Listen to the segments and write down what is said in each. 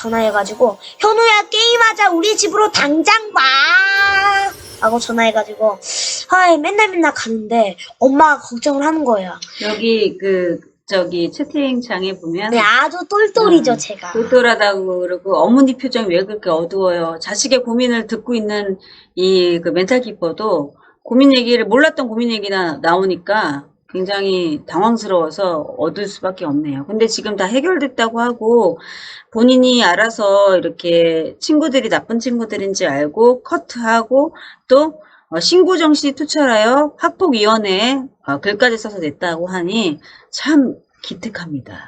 전화해가지고 현우야 게임하자 우리 집으로 당장 와 하고 전화해가지고 맨날 가는데 엄마가 걱정을 하는 거예요. 여기 저기 채팅창에 보면 네, 아주 똘똘이죠 제가. 똘똘하다고 그러고 어머니 표정이 왜 그렇게 어두워요. 자식의 고민을 듣고 있는 이 멘탈 키퍼도 몰랐던 고민 얘기가 나오니까 굉장히 당황스러워서 어두울 수밖에 없네요. 근데 지금 다 해결됐다고 하고 본인이 알아서 이렇게 친구들이 나쁜 친구들인지 알고 커트하고 또 신고 정시 투철하여 학폭위원회에 글까지 써서 냈다고 하니 참 기특합니다.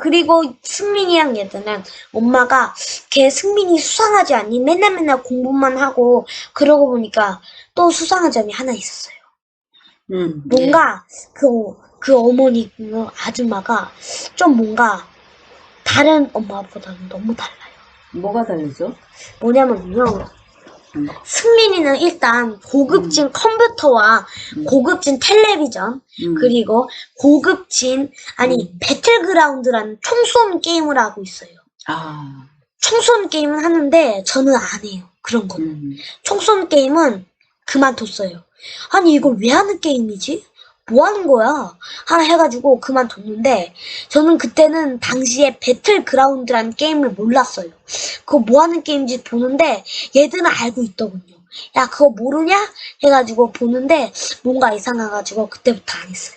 그리고 승민이랑 얘들은 엄마가 걔 승민이 수상하지 않니? 맨날 공부만 하고 그러고 보니까 또 수상한 점이 하나 있었어요. 뭔가 그 어머니 그 아줌마가 좀 뭔가 다른 엄마보다는 너무 달라요. 뭐가 다르죠? 뭐냐면요. 승민이는 일단 고급진 컴퓨터와 고급진 텔레비전 그리고 고급진 배틀그라운드라는 총 쏘는 게임을 하고 있어요. 총 쏘는 게임은 하는데 저는 안 해요. 그런 거는. 총 쏘는 게임은 그만뒀어요. 아니 이걸 왜 하는 게임이지? 뭐 하는 거야? 하나 해가지고 그만뒀는데 저는 그때는 당시에 배틀그라운드라는 게임을 몰랐어요. 그거 뭐 하는 게임인지 보는데 얘들은 알고 있더군요. 야 그거 모르냐? 해가지고 보는데 뭔가 이상해가지고 그때부터 안 했어요.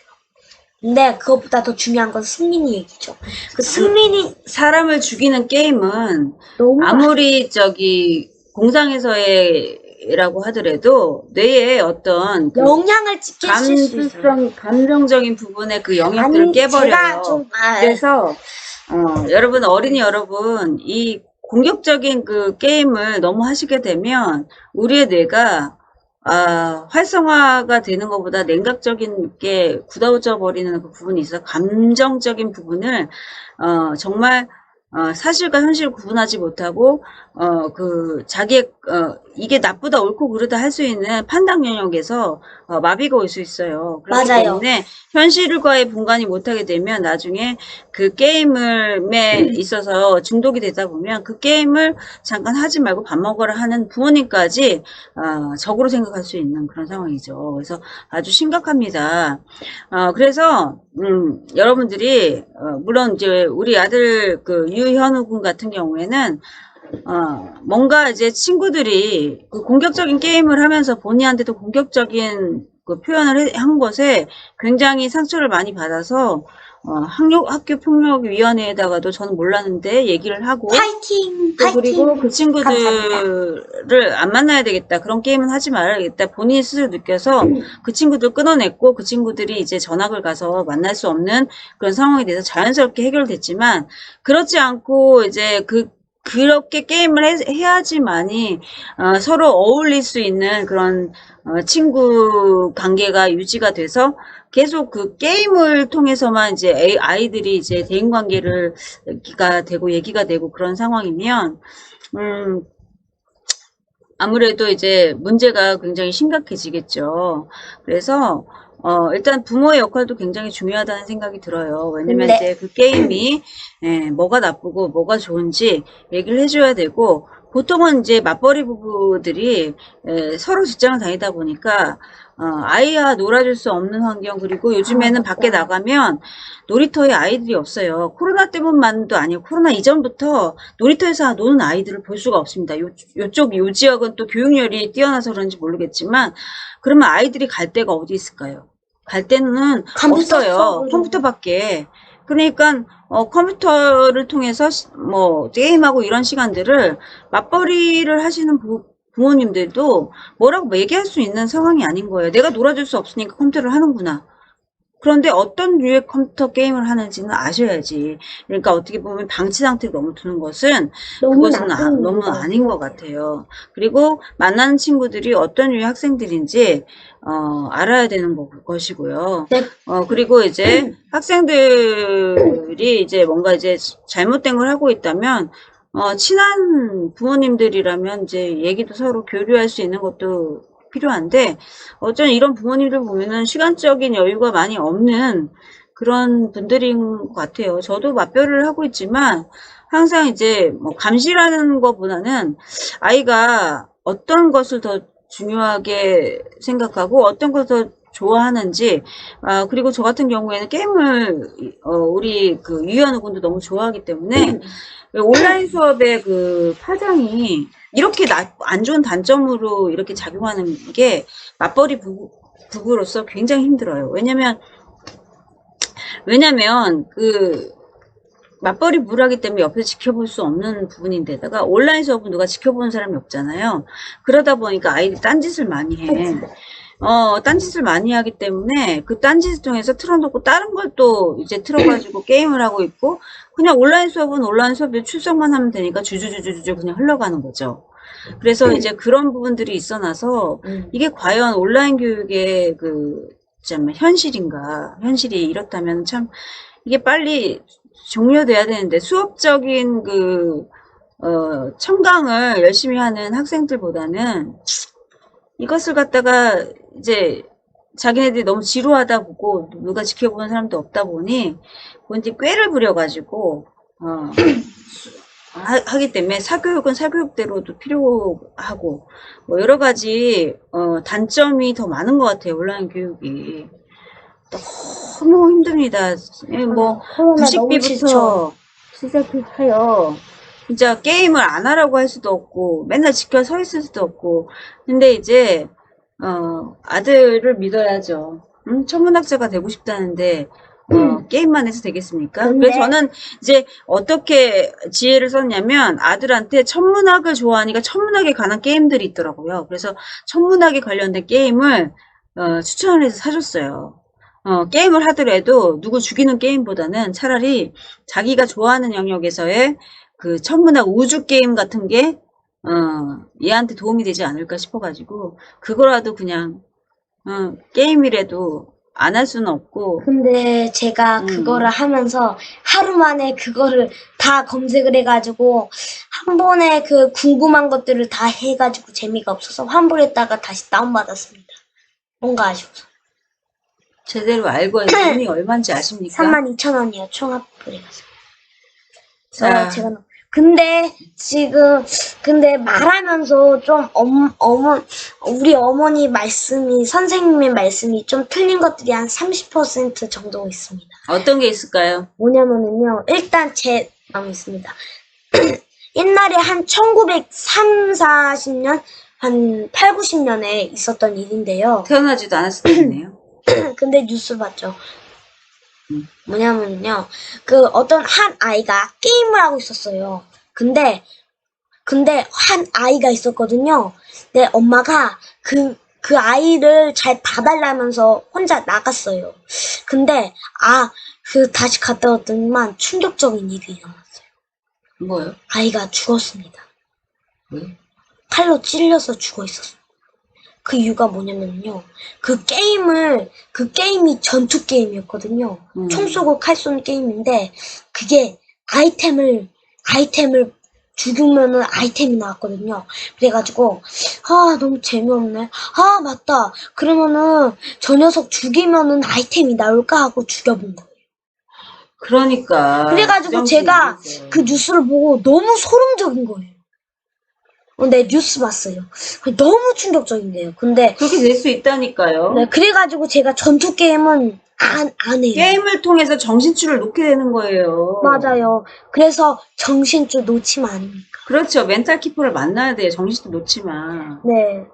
근데 그것보다 더 중요한 건 승민이 얘기죠. 그 승민이 사람을 죽이는 게임은 너무 아무리 저기 공상에서의 라고 하더라도 뇌에 어떤 영향을 끼칠 수 있어요. 감정적인 부분의 그 영역들을 깨버려요. 그래서 여러분 어린이 여러분 이 공격적인 그 게임을 너무 하시게 되면 우리의 뇌가 활성화가 되는 것보다 냉각적인 게 굳어져 버리는 그 부분이 있어 감정적인 부분을 정말 사실과 현실을 구분하지 못하고 자기의 이게 나쁘다 옳고 그르다 할 수 있는 판단 영역에서 마비가 올 수 있어요. 그렇기 맞아요. 때문에 현실과의 분간이 못하게 되면 나중에 그 게임에 있어서 중독이 되다 보면 그 게임을 잠깐 하지 말고 밥 먹으라 하는 부모님까지 적으로 생각할 수 있는 그런 상황이죠. 그래서 아주 심각합니다. 그래서 여러분들이 물론 이제 우리 아들 그 유현우 군 같은 경우에는 뭔가 이제 친구들이 그 공격적인 게임을 하면서 본인한테도 공격적인 그 표현을 한 것에 굉장히 상처를 많이 받아서 학교폭력위원회에다가도 저는 몰랐는데 얘기를 하고 파이팅! 그리고 그 친구들을 감사합니다. 안 만나야 되겠다. 그런 게임은 하지 말아야겠다. 본인이 스스로 느껴서 그 친구들 끊어냈고 그 친구들이 이제 전학을 가서 만날 수 없는 그런 상황에 대해서 자연스럽게 해결됐지만 그렇지 않고 이제 그렇게 게임을 해야지만이 서로 어울릴 수 있는 그런 친구 관계가 유지가 돼서 계속 그 게임을 통해서만 이제 아이들이 이제 대인 관계를 얘기가 되고 그런 상황이면 아무래도 이제 문제가 굉장히 심각해지겠죠. 그래서 일단 부모의 역할도 굉장히 중요하다는 생각이 들어요. 왜냐면 네. 이제 그 게임이 뭐가 나쁘고 뭐가 좋은지 얘기를 해줘야 되고 보통은 이제 맞벌이 부부들이 서로 직장을 다니다 보니까 아이와 놀아줄 수 없는 환경 그리고 요즘에는 밖에 나가면 놀이터에 아이들이 없어요. 코로나 때문만도 아니고 코로나 이전부터 놀이터에서 노는 아이들을 볼 수가 없습니다. 요 지역은 또 교육열이 뛰어나서 그런지 모르겠지만 그러면 아이들이 갈 데가 어디 있을까요? 갈 데는 없어요. 컴퓨터밖에. 그러니까 컴퓨터를 통해서 뭐 게임하고 이런 시간들을 맞벌이를 하시는 부모님들도 뭐라고 얘기할 수 있는 상황이 아닌 거예요. 내가 놀아줄 수 없으니까 컴퓨터를 하는구나. 그런데 어떤 류의 컴퓨터 게임을 하는지는 아셔야지. 그러니까 어떻게 보면 방치 상태로 너무 두는 것은 그것은 너무 아닌 것 같아요. 그리고 만나는 친구들이 어떤 류의 학생들인지 알아야 되는 것이고요. 네. 그리고 이제 학생들이 이제 뭔가 이제 잘못된 걸 하고 있다면 친한 부모님들이라면 이제 얘기도 서로 교류할 수 있는 것도 필요한데 어쩌면 이런 부모님들 보면은 시간적인 여유가 많이 없는 그런 분들인 것 같아요. 저도 맞벌이를 하고 있지만 항상 이제 뭐 감시라는 것보다는 아이가 어떤 것을 더 중요하게 생각하고 어떤 것을 더 좋아하는지, 그리고 저 같은 경우에는 게임을 우리 그 유희환 군도 너무 좋아하기 때문에 온라인 수업의 그 파장이 이렇게 안 좋은 단점으로 이렇게 작용하는 게 맞벌이 부부로서 굉장히 힘들어요. 왜냐면 그 맞벌이 부부하기 때문에 옆에서 지켜볼 수 없는 부분인데다가 온라인 수업은 누가 지켜보는 사람이 없잖아요. 그러다 보니까 아이들이 딴짓을 많이 해. 딴짓을 많이 하기 때문에 그 딴짓을 통해서 틀어놓고 다른 걸 또 이제 틀어가지고 게임을 하고 있고, 그냥 온라인 수업은 온라인 수업에 출석만 하면 되니까 주주주주주 그냥 흘러가는 거죠. 그래서 이제 그런 부분들이 있어나서 이게 과연 온라인 교육의 그 참 현실인가, 현실이 이렇다면 참 이게 빨리 종료돼야 되는데, 수업적인 그 청강을 열심히 하는 학생들보다는 이것을 갖다가 이제 자기네들이 너무 지루하다 보고 누가 지켜보는 사람도 없다 보니 뭔지 꾀를 부려가지고 하기 때문에 사교육은 사교육대로도 필요하고 뭐 여러 가지 단점이 더 많은 것 같아요. 온라인 교육이 너무 힘듭니다. 뭐 코로나 너무 지쳐. 부식비부터 시작해요. 진짜 게임을 안 하라고 할 수도 없고 맨날 지켜 서 있을 수도 없고. 근데 이제 아들을 믿어야죠. 천문학자가 되고 싶다는데 게임만 해서 되겠습니까? 근데- 그래서 저는 이제 어떻게 지혜를 썼냐면 아들한테 천문학을 좋아하니까 천문학에 관한 게임들이 있더라고요. 그래서 천문학에 관련된 게임을 추천을 해서 사줬어요. 게임을 하더라도 누구 죽이는 게임보다는 차라리 자기가 좋아하는 영역에서의 그 천문학 우주 게임 같은 게 얘한테 도움이 되지 않을까 싶어가지고 그거라도 그냥 게임이라도 안 할 수는 없고. 근데 제가 그거를 하면서 하루 만에 그거를 다 검색을 해가지고 한 번에 그 궁금한 것들을 다 해가지고 재미가 없어서 환불했다가 다시 다운받았습니다. 뭔가 아쉬워서. 제대로 알고 돈이 얼마인지 아십니까? 32,000원이요. 총합불해가지고. 자, 제가 근데 말하면서 좀 우리 어머니 말씀이, 선생님의 말씀이 좀 틀린 것들이 한 30% 정도 있습니다. 어떤 게 있을까요? 뭐냐면은요, 일단 제 마음이 있습니다. 옛날에 한 1930, 40년, 한 8, 90년에 있었던 일인데요. 태어나지도 않았을 때네요. 근데 뉴스 봤죠. 뭐냐면요, 그 어떤 한 아이가 게임을 하고 있었어요. 근데 한 아이가 있었거든요. 내 엄마가 그 아이를 잘 봐달라면서 혼자 나갔어요. 근데 다시 갔다 왔더니만 충격적인 일이 일어났어요. 뭐요? 아이가 죽었습니다. 왜? 칼로 찔려서 죽어 있었어요. 그 이유가 뭐냐면요. 그 게임이 전투 게임이었거든요. 총 쏘고 칼 쏘는 게임인데, 그게 아이템을 죽으면은 아이템이 나왔거든요. 그래가지고, 너무 재미없네. 맞다. 그러면은, 저 녀석 죽이면은 아이템이 나올까 하고 죽여본 거예요. 그러니까. 그래가지고 제가 그 뉴스를 보고 너무 소름적인 거예요. 네, 뉴스 봤어요. 너무 충격적인데요. 근데 그렇게 될 수 있다니까요. 네, 그래가지고 제가 전투 게임은 안 해요. 게임을 통해서 정신줄을 놓게 되는 거예요. 맞아요. 그래서 정신줄 놓치면 아닙니까? 그렇죠. 멘탈 키퍼를 만나야 돼요. 정신줄 놓치면. 네.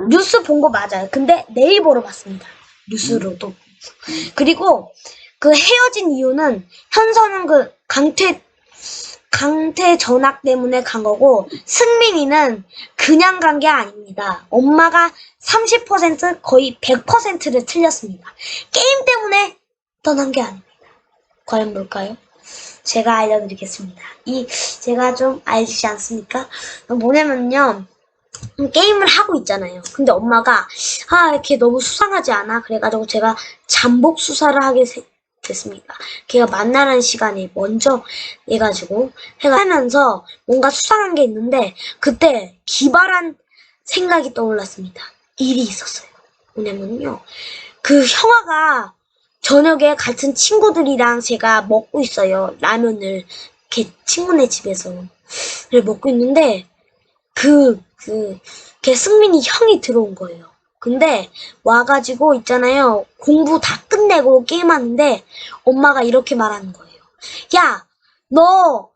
뉴스 본 거 맞아요. 근데 네이버로 봤습니다. 뉴스로도. 그리고 그 헤어진 이유는 현서는 그 강퇴 전학 때문에 간 거고, 승민이는 그냥 간 게 아닙니다. 엄마가 30% 거의 100%를 틀렸습니다. 게임 때문에 떠난 게 아닙니다. 과연 뭘까요? 제가 알려드리겠습니다. 제가 좀 알지 않습니까? 뭐냐면요. 게임을 하고 있잖아요. 근데 엄마가 이렇게 너무 수상하지 않아? 그래가지고 제가 잠복 수사를 하게 됐습니다. 걔가 만나는 시간에 먼저 해가지고 하면서 뭔가 수상한 게 있는데, 그때 기발한 생각이 떠올랐습니다. 일이 있었어요. 뭐냐면요, 그 형아가 저녁에 같은 친구들이랑 제가 먹고 있어요. 라면을. 걔 친구네 집에서. 그래, 먹고 있는데, 걔 승민이 형이 들어온 거예요. 근데, 와가지고 있잖아요. 공부 다 끝내고 게임하는데, 엄마가 이렇게 말하는 거예요. 야, 너,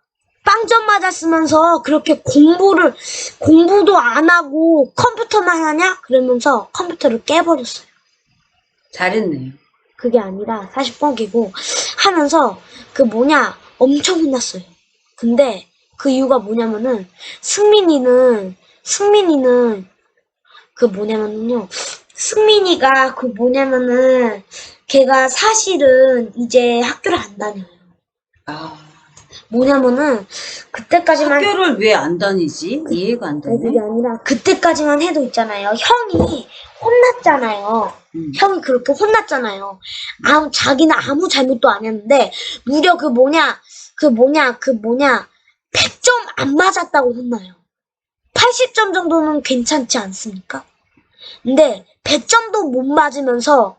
빵점 맞았으면서 그렇게 공부도 안 하고 컴퓨터만 하냐? 그러면서 컴퓨터를 깨버렸어요. 잘했네요. 그게 아니라 사실 뻥이고 하면서 엄청 혼났어요. 근데 그 이유가 뭐냐면은 승민이는 승민이가 걔가 사실은 이제 학교를 안 다녀요. 아, 그때까지만 학교를 왜 안 다니지? 이해가 안 되네. 그게 아니라 그때까지만 해도 있잖아요. 형이 혼났잖아요. 형이 그렇게 혼났잖아요. 자기는 아무 잘못도 안 했는데 무려 100점 안 맞았다고 혼나요. 80점 정도는 괜찮지 않습니까? 근데 100점도 못 맞으면서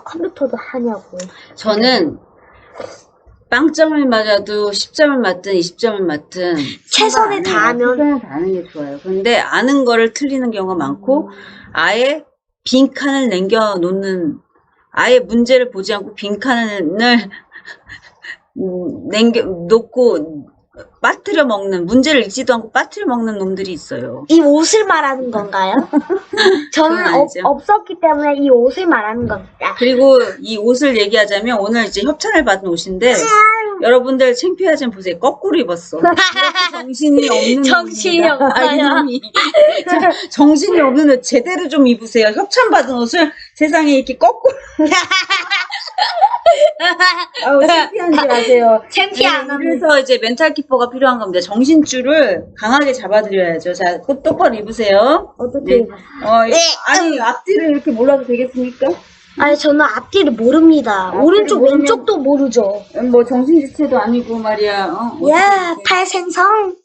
컴퓨터도 하냐고. 저는 빵점을 맞아도 10점을 맞든 20점을 맞든 최선을 다하면 최선을 다하는 게 좋아요. 근데 아는 거를 틀리는 경우가 많고 아예 빈칸을 남겨놓는 아예 문제를 보지 않고 빈칸을 놓고 빠뜨려 먹는 문제를 읽지도 않고 빠뜨려 먹는 놈들이 있어요. 이 옷을 말하는 건가요? 저는 그건 아니죠. 없었기 때문에 이 옷을 말하는 겁니다. 그리고 이 옷을 얘기하자면 오늘 이제 협찬을 받은 옷인데 여러분들 창피하지 보세요. 거꾸로 입었어. 이렇게 정신이 없는 정신이 놈입니다. 없어요. 이놈이. 자, 정신이 없는 옷 제대로 좀 입으세요. 협찬 받은 옷을 세상에 이렇게 거꾸로. 아우 창피한지 아세요. 창피 안 합니다. 그래서 이제 멘탈 키퍼가 필요한 겁니다. 정신줄을 강하게 잡아드려야죠. 자, 똑바로 입으세요. 어떻게 네. 아니 앞뒤를 이렇게 몰라도 되겠습니까? 아니 저는 앞뒤를 모릅니다. 앞뒤를 오른쪽 모르면- 왼쪽도 모르죠. 뭐 정신지체도 아니고 말이야. 야 팔생성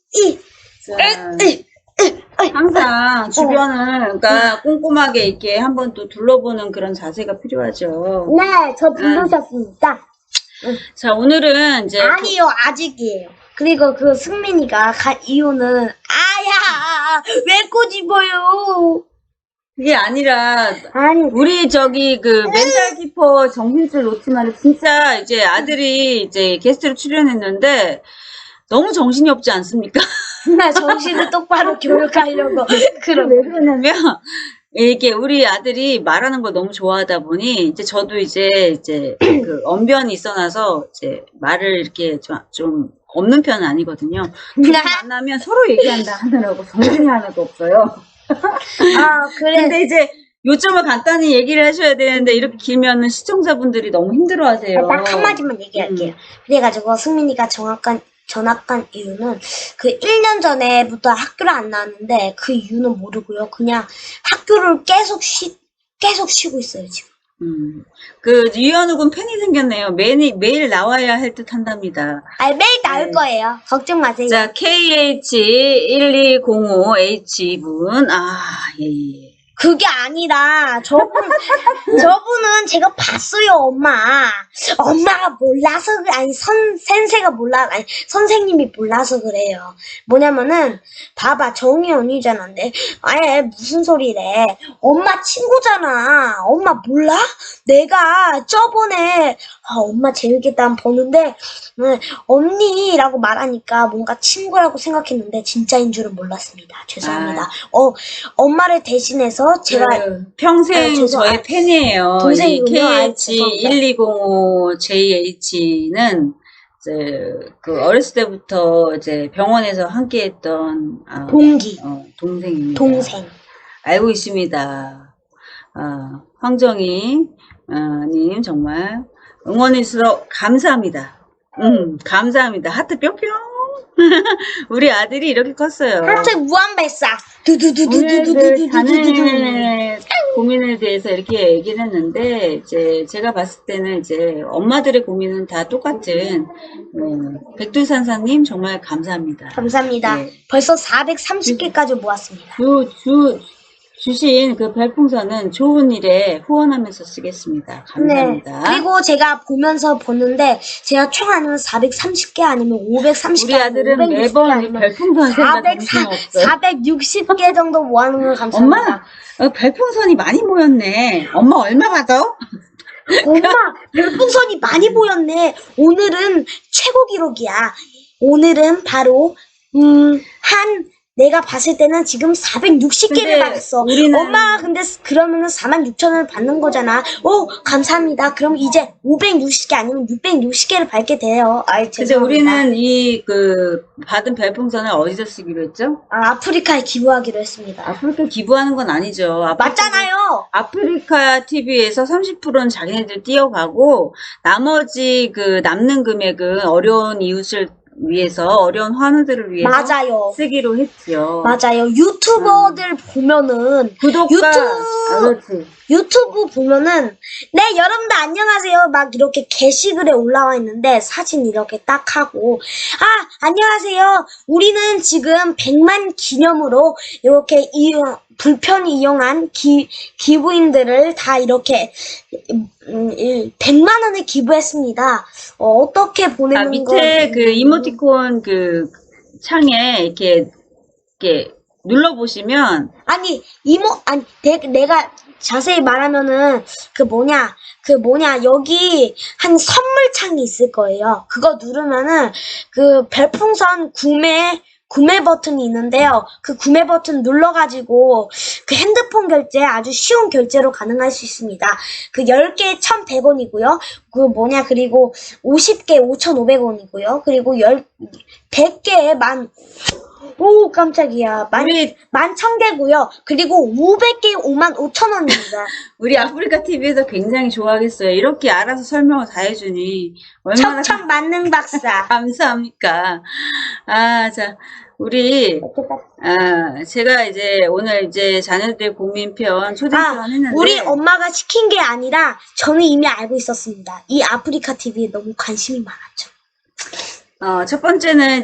항상 주변을 그러니까 꼼꼼하게 이렇게 한번 또 둘러보는 그런 자세가 필요하죠. 네, 저 부르셨습니다. 자, 오늘은 이제 아니요, 아직이에요. 그리고 그 승민이가 간 이유는 아야 왜 꼬집어요? 그게 아니라 아니 우리 저기 그 멘탈 키퍼 정신줄 놓지만 진짜 이제 아들이 이제 게스트로 출연했는데 너무 정신이 없지 않습니까? 나 정신을 똑바로 교육하려고 그럼 왜 그러냐면 이게 우리 아들이 말하는 걸 너무 좋아하다 보니 이제 저도 이제 그 언변이 있어나서 이제 말을 이렇게 좀 없는 편은 아니거든요. 둘이 만나면 서로 얘기한다 하느라고 정신이 하나도 없어요. 그래. 근데 이제 요점을 간단히 얘기를 하셔야 되는데 이렇게 길면은 시청자분들이 너무 힘들어하세요. 딱 한마디만 얘기할게요. 그래가지고 승민이가 전학간 이유는 그 1년 전에부터 학교를 안 나왔는데 그 이유는 모르고요. 그냥 학교를 계속 쉬고 있어요, 지금. 그 유현우 군 팬이 생겼네요. 매일 나와야 할 듯 한답니다. 매일 나올 거예요. 걱정 마세요. 자, KH1205H분. 예. 그게 아니라 저분은 제가 봤어요, 엄마. 엄마가 몰라서 선생님이 몰라서 그래요. 뭐냐면은 봐봐, 정희 언니잖아. 근데 아예 무슨 소리래? 엄마 친구잖아. 엄마 몰라? 내가 저번에 엄마 재밌겠다 한번 보는데 언니라고 말하니까 뭔가 친구라고 생각했는데 진짜인 줄은 몰랐습니다. 죄송합니다. 엄마를 대신해서 제가 평생 저의 팬이에요. 동생이군요. KH1205JH는 그 어렸을 때부터 이제 병원에서 함께했던 동생입니다. 동생. 알고 있습니다. 황정희 님 정말 응원해주셔서 감사합니다. 감사합니다. 하트 뿅뿅. 우리 아들이 이렇게 컸어요. 하트 무한발사. 오늘 자녀의 고민에 대해서 이렇게 얘기를 했는데 이제 제가 봤을 때는 이제 엄마들의 고민은 다 똑같은 백두산사님 정말 감사합니다. 감사합니다. 네. 벌써 430개까지 모았습니다. 주신 그 별풍선은 좋은 일에 후원하면서 쓰겠습니다. 감사합니다. 네. 그리고 제가 보는데 제가 총 아니면 430개 아니면 530개 우리 아들은 매번 별풍선 생각 정신없어요. 460개 정도 모아놓은 걸 감사합니다. 엄마, 별풍선이 많이 모였네. 엄마 얼마 받아? 엄마, 별풍선이 많이 모였네. 오늘은 최고 기록이야. 오늘은 바로 내가 봤을 때는 지금 460개를 받았어. 엄마, 근데 그러면은 46,000원을 받는 거잖아. 오, 감사합니다. 그럼 이제 560개 아니면 660개를 받게 돼요. 아이, 근데 죄송합니다. 우리는 이 받은 별풍선을 어디서 쓰기로 했죠? 아프리카에 기부하기로 했습니다. 아프리카 기부하는 건 아니죠. 맞잖아요. 아프리카 TV에서 30%는 자기네들 띄어가고 나머지 남는 금액은 어려운 이웃을 위해서, 어려운 환우들을 위해서 맞아요. 쓰기로 했죠. 맞아요. 유튜버들 보면은 그렇지. 유튜브 보면은 네, 여러분들 안녕하세요. 막 이렇게 게시글에 올라와 있는데 사진 이렇게 딱 하고 안녕하세요. 우리는 지금 100만 기념으로 이렇게 불편히 이용한 기부인들을 다 이렇게 100만 원을 기부했습니다. 어떻게 보내는 밑에 이모티콘 창에 이렇게 눌러보시면 내가 자세히 말하면은 여기 한 선물 창이 있을 거예요. 그거 누르면은 별풍선 구매 버튼이 있는데요. 그 구매 버튼 눌러가지고 핸드폰 결제 아주 쉬운 결제로 가능할 수 있습니다. 10개에 1,100원이고요. 그리고 50개 5,500원이고요. 그리고 100개에 오, 깜짝이야. 11,000개고요. 그리고 500개 55,000원입니다. 우리 아프리카 TV에서 굉장히 좋아하겠어요. 이렇게 알아서 설명을 다 해주니 얼마나 척척 만능 박사. 감사합니까? 자, 우리 제가 오늘 자녀들 고민편 초대편 했는데 우리 엄마가 시킨 게 아니라 저는 이미 알고 있었습니다. 이 아프리카 TV에 너무 관심이 많았죠. 첫 번째는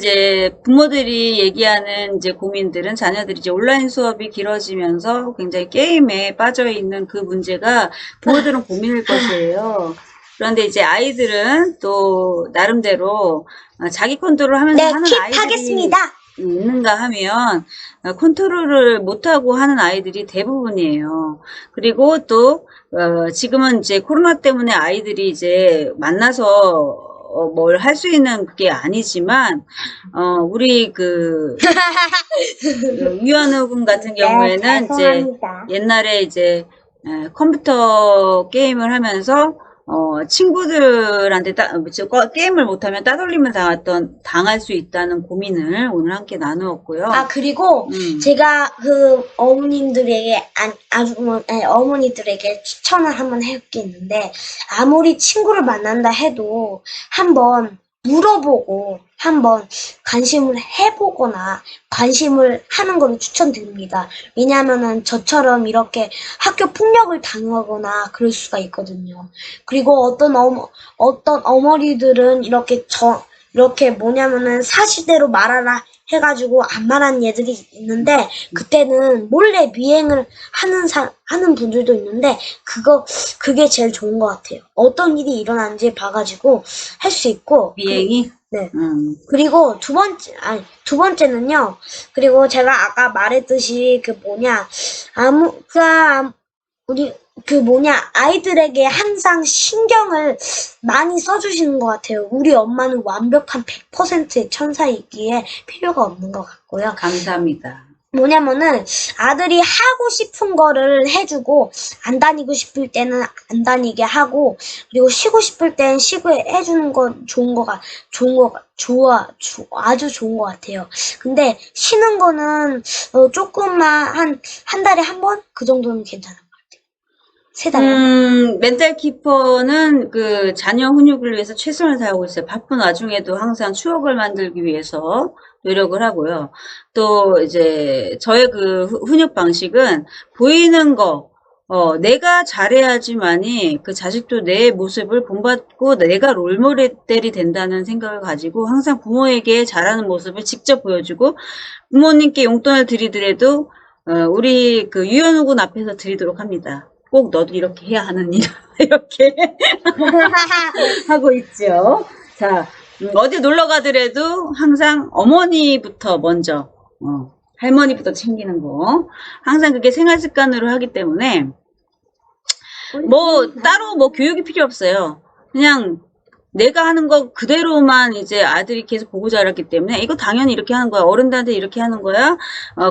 부모들이 얘기하는 고민들은 자녀들이 온라인 수업이 길어지면서 굉장히 게임에 빠져 있는 그 문제가 부모들은 고민일 것이에요. 그런데 아이들은 또 나름대로 자기 컨트롤 하면서 하는 아이들이 하겠습니다. 있는가 하면 컨트롤을 못하고 하는 아이들이 대부분이에요. 그리고 또 지금은 코로나 때문에 아이들이 만나서 뭘 할 수 있는 그게 아니지만 우리 유현우 군 같은 경우에는 옛날에 컴퓨터 게임을 하면서 친구들한테 게임을 못하면 따돌림을 당할 수 있다는 고민을 오늘 함께 나누었고요. 그리고 제가 어머님들에게 어머니들에게 추천을 한번 해볼 게 있는데, 아무리 친구를 만난다 해도 한번 물어보고 한번 관심을 해보거나 관심을 하는 거를 추천드립니다. 왜냐하면은 저처럼 이렇게 학교 폭력을 당하거나 그럴 수가 있거든요. 그리고 어떤 어머니들은 이렇게 사실대로 말하라 해가지고 안 말하는 애들이 있는데, 그때는 몰래 미행을 하는 분들도 있는데, 그게 제일 좋은 것 같아요. 어떤 일이 일어나는지 봐가지고 할 수 있고. 미행이? 네. 그리고 두 번째는요. 그리고 제가 아까 말했듯이 아이들에게 항상 신경을 많이 써주시는 것 같아요. 우리 엄마는 완벽한 100%의 천사이기에 필요가 없는 것 같고요. 감사합니다. 아들이 하고 싶은 거를 해주고, 안 다니고 싶을 때는 안 다니게 하고, 그리고 쉬고 싶을 땐 쉬고 해주는 건 아주 좋은 것 같아요. 근데 쉬는 거는 조금만 한 달에 한 번? 그 정도는 괜찮은 것 같아요. 3달에. 멘탈 키퍼는 자녀 훈육을 위해서 최선을 다하고 있어요. 바쁜 와중에도 항상 추억을 만들기 위해서 노력을 하고요. 또 저의 훈육 방식은 보이는 거, 내가 잘해야지만이 자식도 내 모습을 본받고 내가 롤모델이 된다는 생각을 가지고 항상 부모에게 잘하는 모습을 직접 보여주고, 부모님께 용돈을 드리더라도 우리 그 유현우 군 앞에서 드리도록 합니다. 꼭 너도 이렇게 해야 하는 일 이렇게 하고 있죠. 자, 어디 놀러 가더라도 항상 어머니부터 먼저, 할머니부터 챙기는 거. 항상 그게 생활 습관으로 하기 때문에, 뭐, 따로 뭐 교육이 필요 없어요. 그냥 내가 하는 거 그대로만 이제 아들이 계속 보고 자랐기 때문에 이거 당연히 이렇게 하는 거야. 어른들한테 이렇게 하는 거야.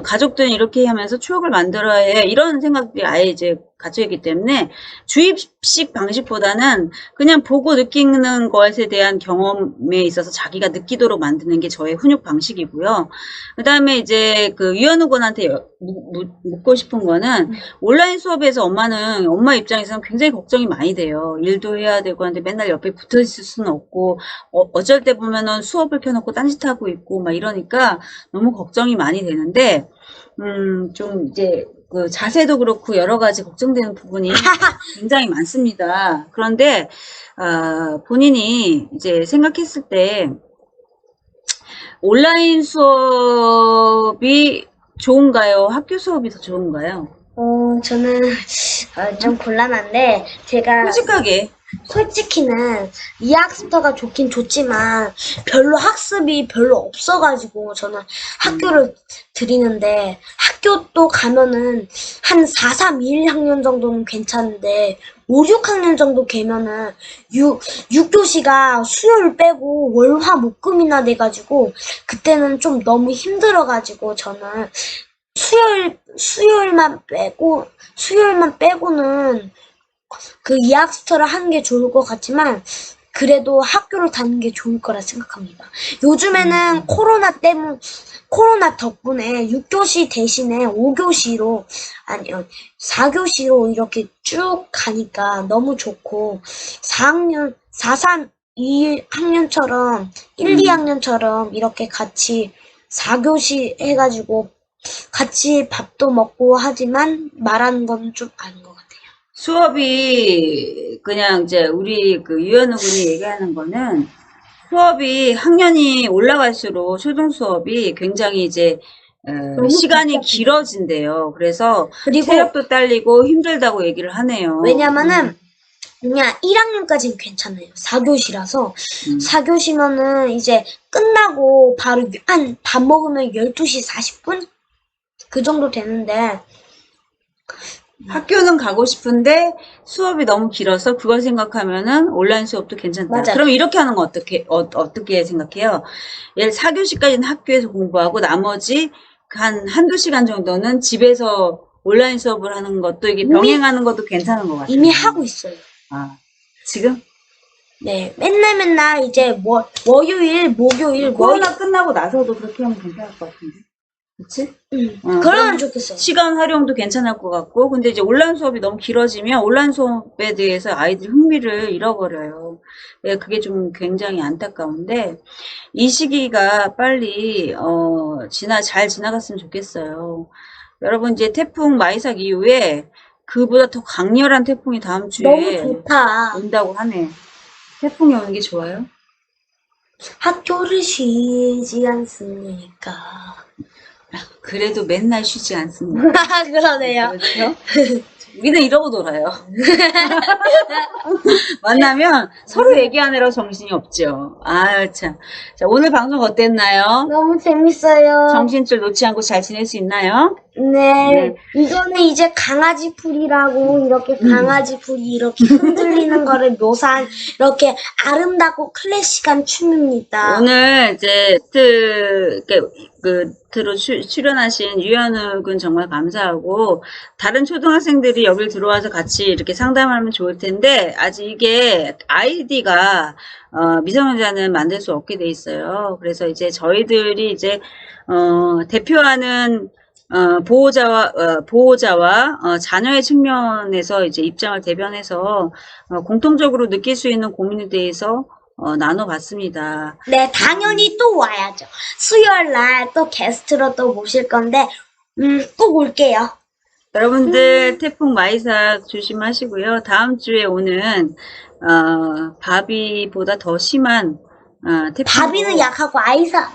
가족들은 이렇게 하면서 추억을 만들어야 해. 이런 생각들이 아예 이제 갇혀있기 때문에 주입식 방식보다는 그냥 보고 느끼는 것에 대한 경험에 있어서 자기가 느끼도록 만드는 게 저의 훈육 방식이고요. 그 다음에 이제 그 유현우 군한테 묻고 싶은 거는 온라인 수업에서 엄마 입장에서는 굉장히 걱정이 많이 돼요. 일도 해야 되고 하는데 맨날 옆에 붙어 있을 수는 없고, 어쩔 때 보면은 수업을 켜놓고 딴짓하고 있고 막 이러니까 너무 걱정이 많이 되는데, 좀 이제 그 자세도 그렇고 여러 가지 걱정되는 부분이 굉장히 많습니다. 그런데 본인이 이제 생각했을 때 온라인 수업이 좋은가요? 학교 수업이 더 좋은가요? 저는 좀 곤란한데 제가 솔직하게. 솔직히는 이 학습터가 좋긴 좋지만 별로 학습이 별로 없어가지고 저는 학교를 드리는데 학교 또 가면은 한 4, 3, 2, 1학년 정도는 괜찮은데 5, 6학년 정도 되면은 6교시가 수요일 빼고 월, 화, 목금이나 돼가지고 그때는 좀 너무 힘들어가지고 저는 수요일만 빼고는 그 이학스터를 하는 게 좋을 것 같지만 그래도 학교를 다니는 게 좋을 거라 생각합니다. 요즘에는 코로나 덕분에 6교시 대신에 5교시로 아니요 4교시로 이렇게 쭉 가니까 너무 좋고 4학년 4, 3, 2학년처럼 1, 2학년처럼 이렇게 같이 4교시 해가지고 같이 밥도 먹고 하지만 말하는 건 좀 아닌 것 같아요. 수업이 그냥 이제 우리 그 유현우 군이 얘기하는 거는 수업이 학년이 올라갈수록 초등 수업이 굉장히 이제 시간이 길어진대요. 그래서 그리고 체력도 딸리고 힘들다고 얘기를 하네요. 왜냐면은 그냥 1학년까지는 괜찮아요. 4교시라서 4교시면은 이제 끝나고 바로 한 밥 먹으면 12시 40분? 그 정도 되는데 학교는 가고 싶은데 수업이 너무 길어서 그걸 생각하면은 온라인 수업도 괜찮다. 맞아요. 그럼 이렇게 하는 거 어떻게 생각해요? 예를 4교시까지는 학교에서 공부하고 나머지 한두 시간 정도는 집에서 온라인 수업을 하는 것도 이게 병행하는 것도 괜찮은 것 같아요. 이미 하고 있어요. 아, 지금? 네, 맨날 이제 월요일, 목요일, 코로나 끝나고 나서도 그렇게 하면 괜찮을 것 같은데. 그치? 그러면 좋겠어요. 시간 활용도 괜찮을 것 같고, 근데 이제 온라인 수업이 너무 길어지면 온라인 수업에 대해서 아이들이 흥미를 잃어버려요. 예, 그게 좀 굉장히 안타까운데, 이 시기가 빨리, 잘 지나갔으면 좋겠어요. 여러분, 이제 태풍 마이삭 이후에 그보다 더 강렬한 태풍이 다음 주에 너무 좋다. 온다고 하네. 태풍이 오는 게 좋아요? 학교를 쉬지 않습니까? 그래도 맨날 쉬지 않습니다. 그러네요. 그렇죠? 우리는 이러고 놀아요. 만나면 서로 얘기하느라 정신이 없죠. 아, 참. 자, 오늘 방송 어땠나요? 너무 재밌어요. 정신줄 놓지 않고 잘 지낼 수 있나요? 네, 이거는 이제 강아지 풀이라고 이렇게 강아지 풀이 이렇게 흔들리는 거를 묘사한 이렇게 아름답고 클래식한 춤입니다. 오늘 이제 트로 출연하신 유현우 군 정말 감사하고, 다른 초등학생들이 여길 들어와서 같이 이렇게 상담하면 좋을 텐데, 아직 이게 아이디가 미성년자는 만들 수 없게 돼 있어요. 그래서 이제 저희들이 이제 대표하는 보호자와 자녀의 측면에서 이제 입장을 대변해서 공통적으로 느낄 수 있는 고민에 대해서 나눠봤습니다. 네, 당연히 또 와야죠. 수요일 날 또 게스트로 또 모실 건데, 꼭 올게요. 여러분들 태풍 마이삭 조심하시고요. 다음 주에 오는 바비보다 더 심한 태풍. 바비는 약하고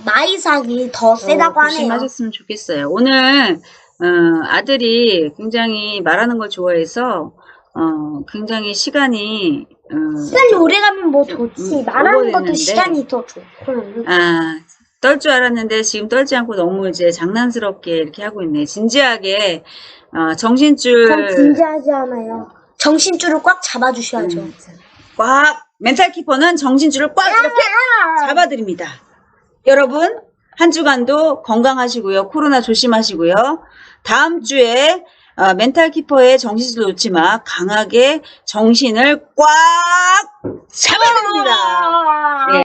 마이삭이 더 세다고 하네요. 조심하셨으면 좋겠어요. 오늘 아들이 굉장히 말하는 걸 좋아해서 굉장히 시간이 시간이 오래 가면 뭐 좋지. 말하는 것도 오버됐는데. 시간이 더 좋고. 떨 줄 알았는데 지금 떨지 않고 너무 이제 장난스럽게 이렇게 하고 있네. 진지하게 전 정신줄 진지하지 않아요. 정신줄을 꽉 잡아주셔야죠. 멘탈 키퍼는 정신줄을 꽉 이렇게 잡아드립니다. 여러분 한 주간도 건강하시고요. 코로나 조심하시고요. 다음 주에 멘탈 키퍼의 정신줄 놓지 마. 강하게 정신을 꽉 잡아드립니다. 네.